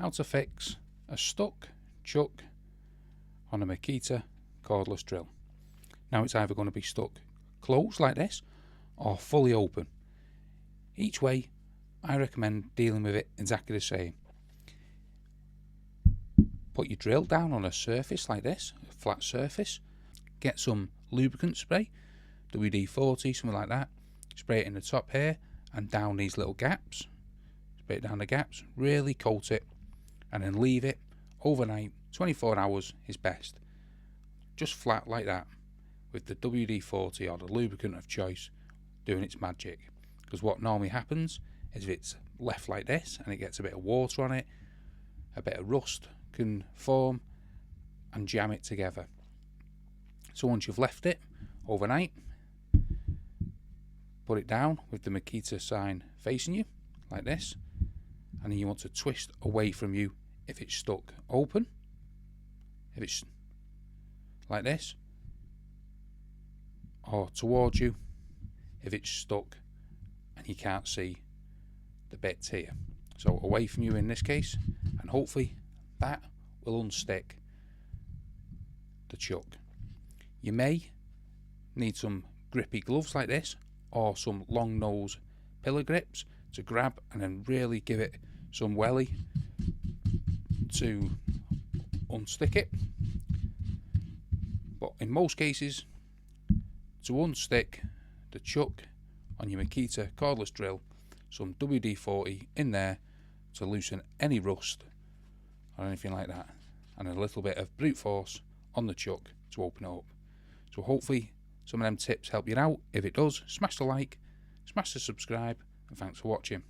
how to fix a stuck chuck on a Makita cordless drill. Now it's either going to be stuck closed like this or fully open. Each way I recommend dealing with it exactly the same. Put your drill down on a surface like this, a flat surface. Get some lubricant spray, WD-40, something like that. Spray it in the top here and down these little gaps. Spray it down the gaps, really coat it, and then leave it overnight. 24 hours is best. Just flat like that, with the WD-40 or the lubricant of choice doing its magic. Because what normally happens is if it's left like this and it gets a bit of water on it, a bit of rust can form and jam it together. So once you've left it overnight, put it down with the Makita sign facing you like this, and then you want to twist away from you if it's stuck open, if it's like this, or towards you if it's stuck and you can't see the bits here. So away from you in this case, and hopefully that will unstick the chuck. You may need some grippy gloves like this, or some long nose pillar grips to grab and then really give it some welly to unstick it. But in most cases, to unstick the chuck on your Makita cordless drill, some WD-40 in there to loosen any rust or anything like that, and a little bit of brute force on the chuck to open it up. So hopefully some of them tips help you out. If it does, smash the like, smash the subscribe, and thanks for watching.